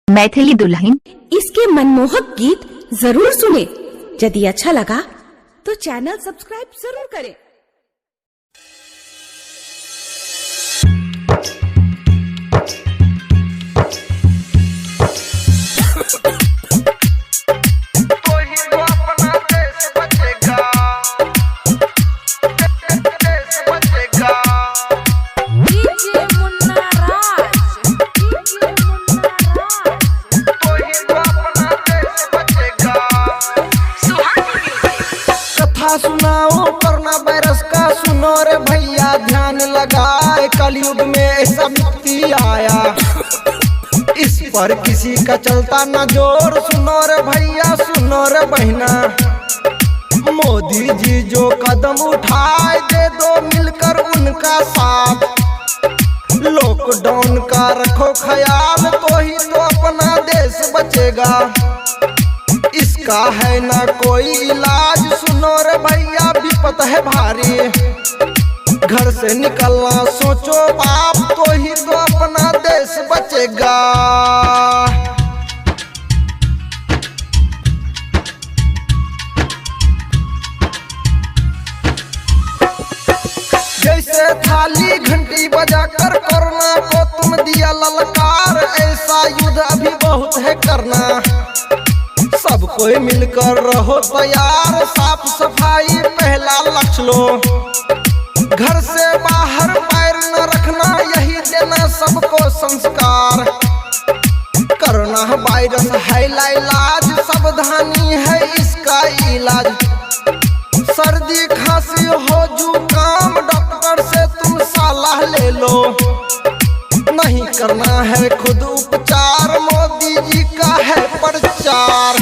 मैथिली दुल्हन। इसके मनमोहक गीत जरूर सुने। यदि अच्छा लगा तो चैनल सब्सक्राइब जरूर करें। सुनाओ कोरोना वायरस का, सुनो रे भैया ध्यान लगाए। कलयुग में ऐसा व्यक्ति आया, इस पर किसी का चलता न जोर। सुनो रे भैया सुनो रे बहना, मोदी जी जो कदम उठाए दे दो मिलकर उनका साथ। लॉकडाउन का रखो ख्याल, तो ही तो अपना देश बचेगा। इसका है ना कोई इलाज, सुनो रे भैया विपत है भारी। घर से निकलना सोचो बाप, तो ही तो अपना देश बचेगा। जैसे थाली घंटी बजाकर कोरोना को तुम दिया ललकार, ऐसा युद्ध अभी बहुत है करना। सब कोई मिलकर रहो तैयार, साफ सफाई पहला लक्ष्य लो। घर से बाहर पैर न रखना, यही देना सबको संस्कार। कोरोना वायरस है इलाज, सावधानी है इसका इलाज। सर्दी खांसी हो जुकाम, डॉक्टर से तुम सलाह ले लो। नहीं करना है खुद उपचार, मोदी जी का है प्रचार।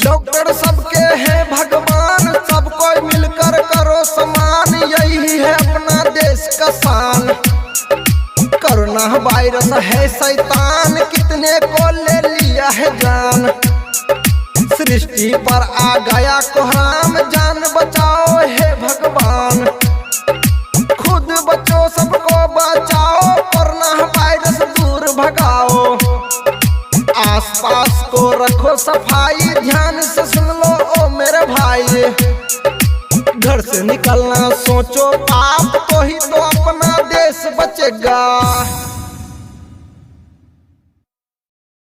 डॉक्टर सबके हैं भगवान, सब कोई मिलकर करो समान। यही है अपना देश का शान। कोरोना वायरस है शैतान, कितने को ले लिया है जान। सृष्टि पर आ गया कोहराम, जान बचाओ हे भगवान। खुद बचो सबको बचाओ, कोरोना वायरस दूर भगाओ। आसपास को रखो सफाई, ध्यान से सुन लो ओ मेरे भाई। घर से निकलना सोचो आप, तो ही तो अपना देश बचेगा।